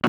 I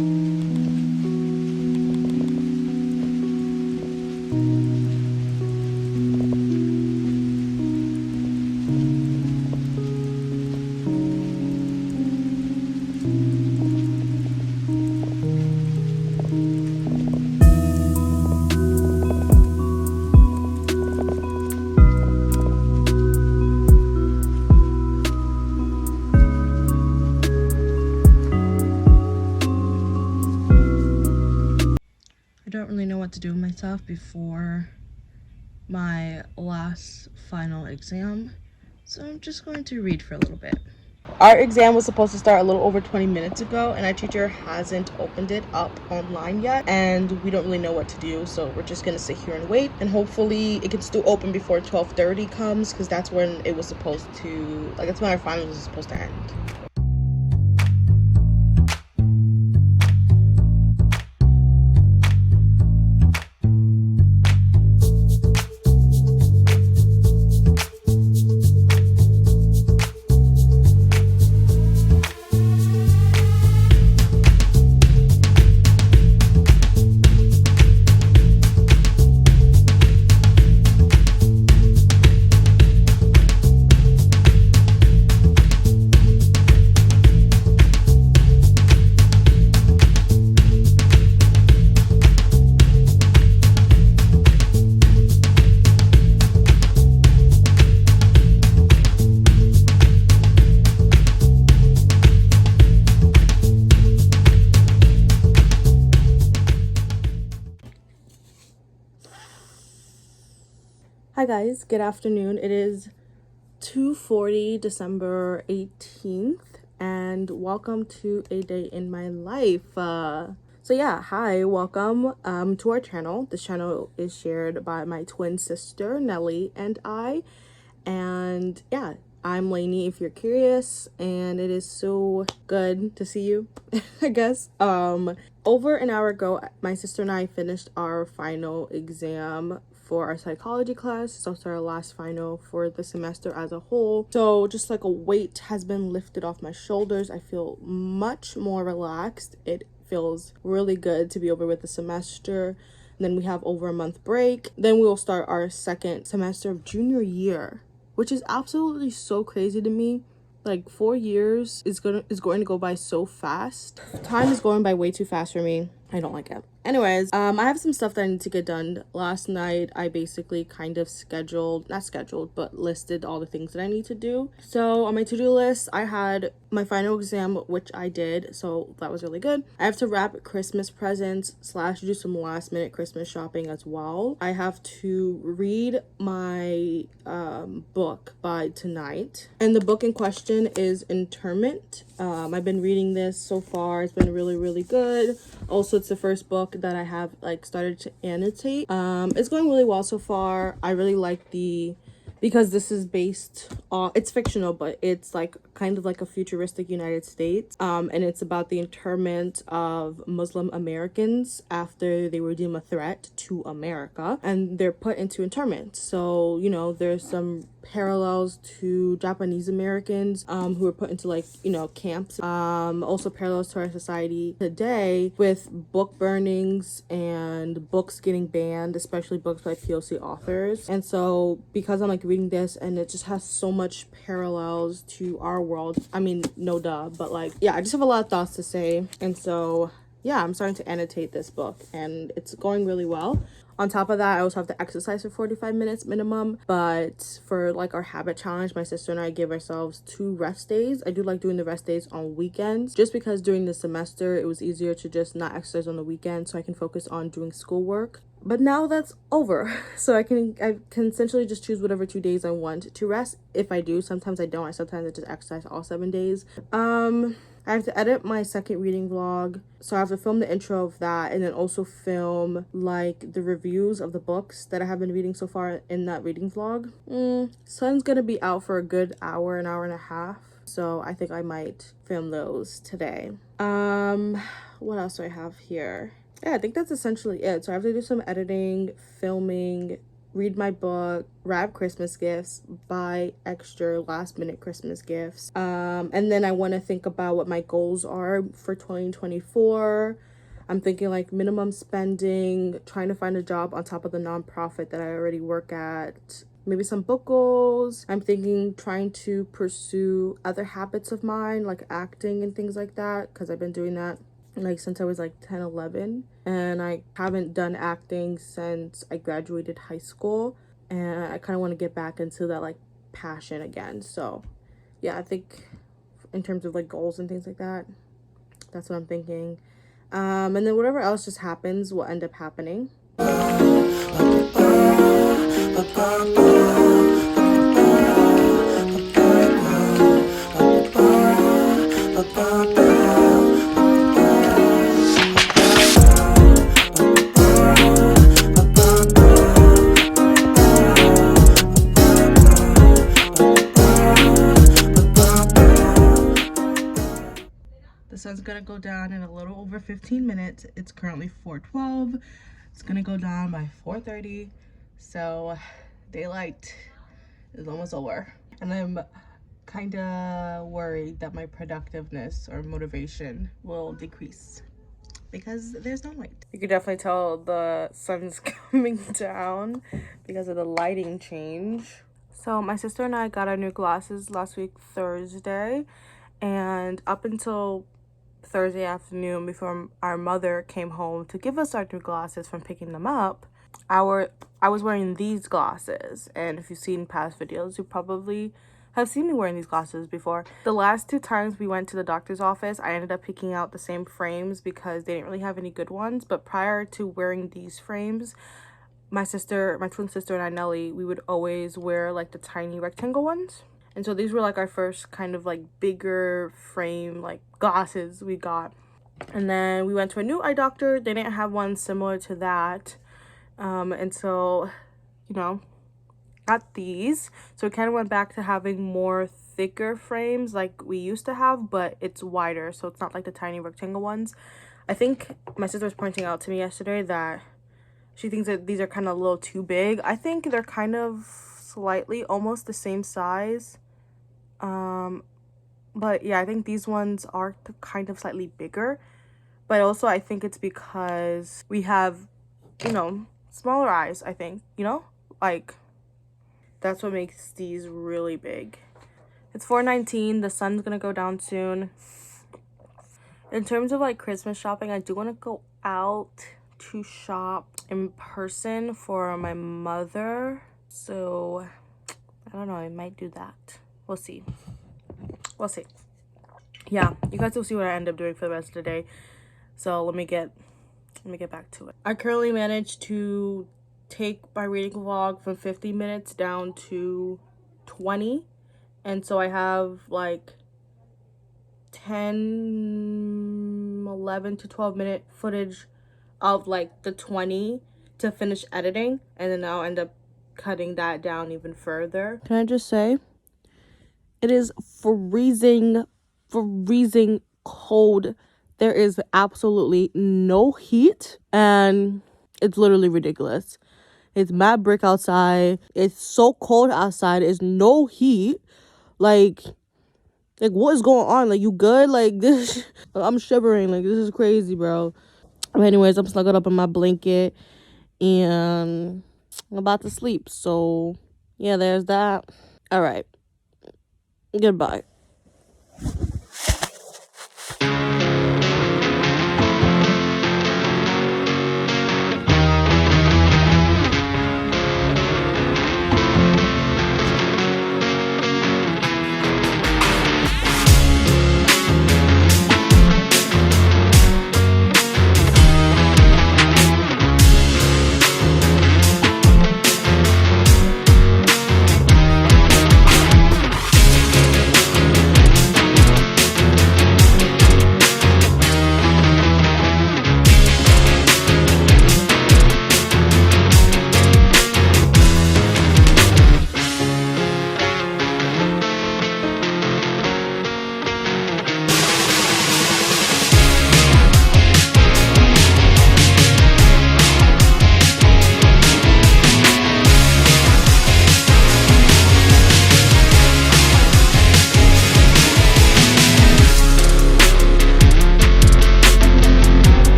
don't really know what to do with myself before my last final exam, so I'm just going to read for a little bit. Our exam was supposed to start a little over 20 minutes ago, and our teacher hasn't opened it up online yet, and we don't really know what to do, so we're just gonna sit here and wait, and hopefully it can still open before 12:30 comes, because that's when it was supposed to, like, that's when our finals was supposed to end. Hi guys, good afternoon. It is 2:40 December 18th, and welcome to a day in my life. So yeah, hi, welcome to our channel. This channel is shared by my twin sister Nelly and I, and yeah, I'm Lainey if you're curious, and it is so good to see you. I guess over an hour ago my sister and I finished our final exam for our psychology class. It's also our last final for the semester as a whole, so just like a weight has been lifted off my shoulders. I feel much more relaxed. It feels really good to be over with the semester. And then we have over a month break, then we will start our second semester of junior year, which is absolutely so crazy to me. Like 4 years is going to go by so fast. Time is going by way too fast for me. I don't like it. Anyways, I have some stuff that I need to get done. Last night I basically kind of not listed all the things that I need to do. So on my to-do list, I had my final exam, which I did, so that was really good. I have to wrap Christmas presents / do some last minute Christmas shopping as well. I have to read my book by tonight, and the book in question is Interment. I've been reading this so far. It's been really good. Also, it's the first book that I have like started to annotate. It's going really well so far. I really like because this is based on, it's fictional, but it's like kind of like a futuristic United States, and it's about the internment of Muslim Americans after they were deemed a threat to America, and they're put into internment. So, you know, there's some parallels to Japanese Americans who were put into, like, you know, camps. Also parallels to our society today with book burnings and books getting banned, especially books by POC authors. And so because I'm like reading this and it just has so much parallels to our world, I mean, no duh, but like, yeah, I just have a lot of thoughts to say. And so yeah, I'm starting to annotate this book and it's going really well. On top of that, I also have to exercise for 45 minutes minimum. But for like our habit challenge, my sister and I give ourselves 2 rest days. I do like doing the rest days on weekends, just because during the semester it was easier to just not exercise on the weekend so I can focus on doing schoolwork. But now that's over, so I can essentially just choose whatever 2 days I want to rest. If I do, sometimes I don't. Sometimes I just exercise all 7 days. I have to edit my second reading vlog, so I have to film the intro of that and then also film like the reviews of the books that I have been reading so far in that reading vlog. Sun's gonna be out for a good hour, an hour and a half, so I think I might film those today. What else do I have here? Yeah, I think that's essentially it. So I have to do some editing, filming, read my book, wrap Christmas gifts, buy extra last minute Christmas gifts. And then I want to think about what my goals are for 2024. I'm thinking like minimum spending, trying to find a job on top of the nonprofit that I already work at, maybe some book goals. I'm thinking trying to pursue other habits of mine, like acting and things like that, because I've been doing that like since I was like 10, 11, and I haven't done acting since I graduated high school, and I kind of want to get back into that like passion again. So yeah, I think in terms of like goals and things like that, that's what I'm thinking. And then whatever else just happens will end up happening. The sun's gonna go down in a little over 15 minutes. It's currently 4:12. It's gonna go down by 4:30. So daylight is almost over. And I'm kind of worried that my productiveness or motivation will decrease because there's no light. You can definitely tell the sun's coming down because of the lighting change. So my sister and I got our new glasses last week Thursday, and up until Thursday afternoon, before our mother came home to give us our new glasses from picking them up, I was wearing these glasses. And if you've seen past videos, you probably have seen me wearing these glasses before. The last 2 times we went to the doctor's office, I ended up picking out the same frames because they didn't really have any good ones. But prior to wearing these frames, my twin sister and I, Nelly, we would always wear like the tiny rectangle ones. And so these were like our first kind of like bigger frame like glasses we got. And then we went to a new eye doctor. They didn't have one similar to that. And so, you know, got these. So we kind of went back to having more thicker frames like we used to have, but it's wider. So it's not like the tiny rectangle ones. I think my sister was pointing out to me yesterday that she thinks that these are kind of a little too big. I think they're kind of slightly almost the same size. But yeah, I think these ones are kind of slightly bigger. But also I think it's because we have, you know, smaller eyes, I think, you know? Like, that's what makes these really big. It's 4:19. The sun's gonna go down soon. In terms of like Christmas shopping, I do want to go out to shop in person for my mother. So I don't know, I might do that. We'll see. Yeah, you guys will see what I end up doing for the rest of the day. So let me get back to it. I currently managed to take my reading vlog from 50 minutes down to 20. And so I have like 10, 11 to 12 minute footage of like the 20 to finish editing. And then I'll end up cutting that down even further. Can I just say, it is freezing cold. There is absolutely no heat, and it's literally ridiculous. It's mad brick outside. It's so cold outside. There's no heat. Like what is going on? Like, you good? Like, this, I'm shivering. Like, this is crazy, bro. But anyways, I'm snuggled up in my blanket, and I'm about to sleep. So yeah, there's that. All right. Goodbye.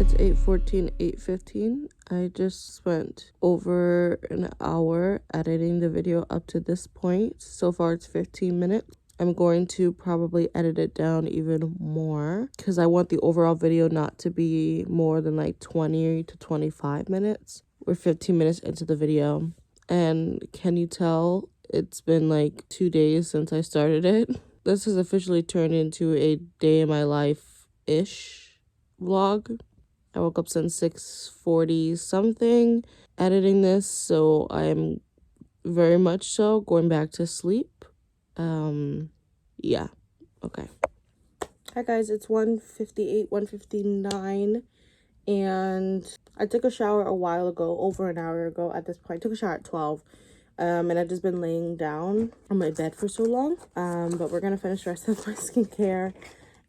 It's 8:14, 8:15. I just spent over an hour editing the video up to this point. So far it's 15 minutes. I'm going to probably edit it down even more because I want the overall video not to be more than like 20 to 25 minutes. We're 15 minutes into the video. And can you tell it's been like 2 days since I started it? This has officially turned into a day in my life-ish vlog. I woke up since 6:40 something editing this, so I'm very much so going back to sleep. Yeah, okay. Hi guys, it's 1:58, 1:59, and I took a shower a while ago, over an hour ago at this point. I took a shower at 12, and I've just been laying down on my bed for so long. But we're gonna finish the rest of my skincare,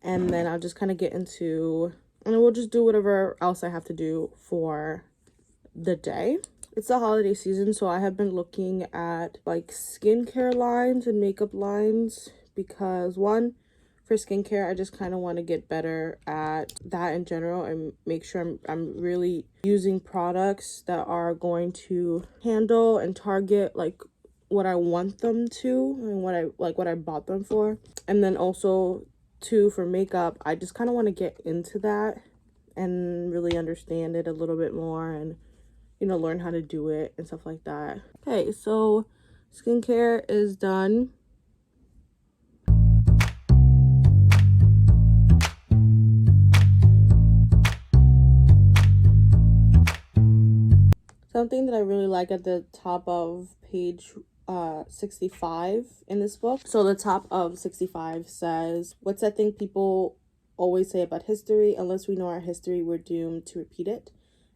and then I'll just kind of get into, and we'll just do whatever else I have to do for the day. It's the holiday season, so I have been looking at like skincare lines and makeup lines because one, for skincare, I just kind of want to get better at that in general and make sure I'm really using products that are going to handle and target like what I want them to and what I bought them for. And then also two, for makeup, I just kind of want to get into that and really understand it a little bit more and, you know, learn how to do it and stuff like that. Okay, so skincare is done. Something that I really like at the top of page 65 in this book. So the top of 65 says, "What's that thing people always say about history? Unless we know our history, we're doomed to repeat it.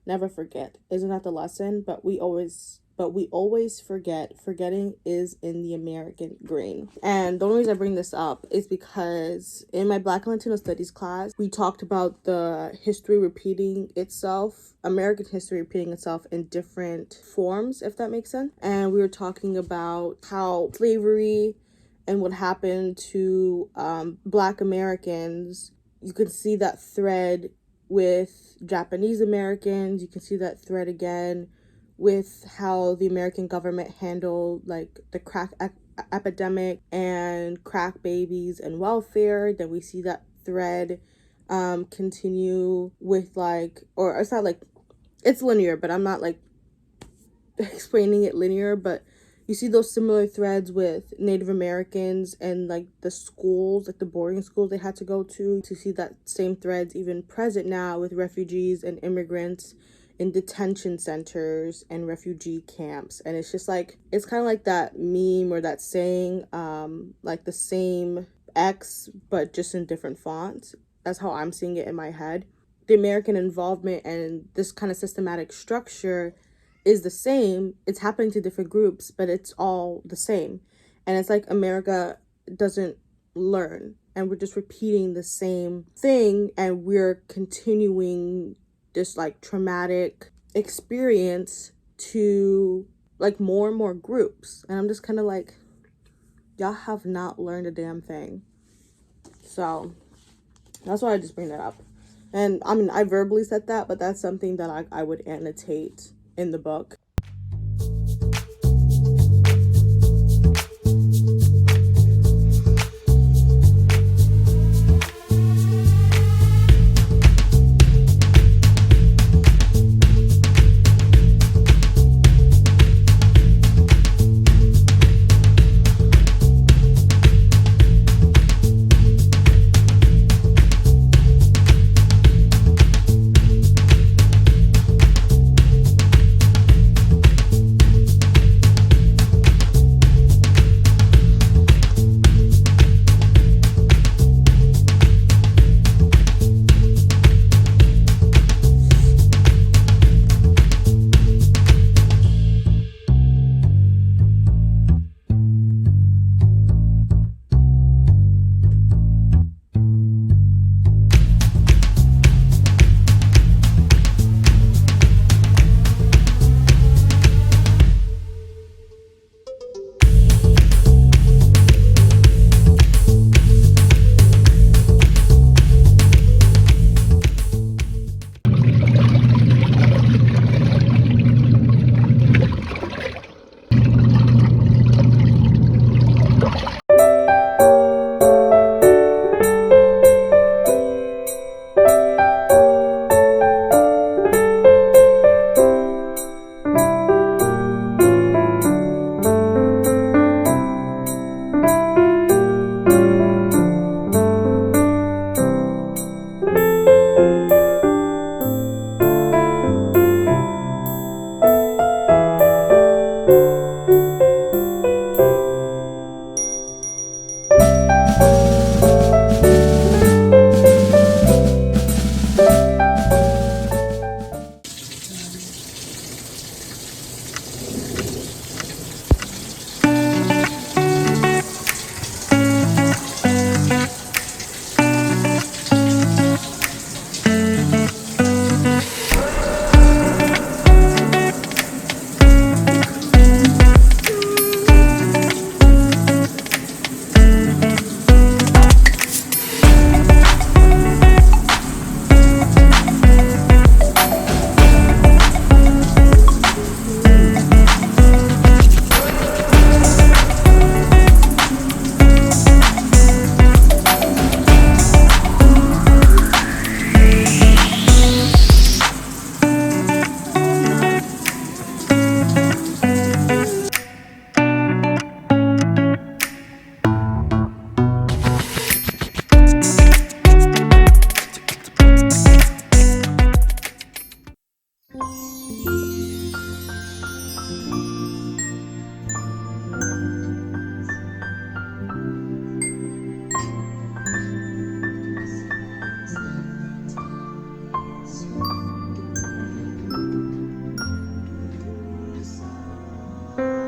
Never forget. Isn't that the lesson? But we always forget. Forgetting is in the American grain." And the only reason I bring this up is because in my Black and Latino Studies class, we talked about the history repeating itself, American history repeating itself in different forms, if that makes sense. And we were talking about how slavery and what happened to Black Americans, you can see that thread with Japanese Americans. You can see that thread again with how the American government handled like the crack epidemic and crack babies and welfare. Then we see that thread continue with like, or it's not like, it's linear, but I'm not like explaining it linear, but you see those similar threads with Native Americans and like the schools, like the boarding schools they had to go to see that same threads even present now with refugees and immigrants in detention centers and refugee camps. And it's just like, it's kind of like that meme or that saying, like the same X but just in different fonts. That's how I'm seeing it in my head. The American involvement and this kind of systematic structure is the same. It's happening to different groups, but it's all the same. And it's like America doesn't learn and we're just repeating the same thing, and we're continuing this like traumatic experience to like more and more groups. And I'm just kind of like, y'all have not learned a damn thing. So that's why I just bring that up. And I mean, I verbally said that, but that's something that I would annotate in the book.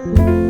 you.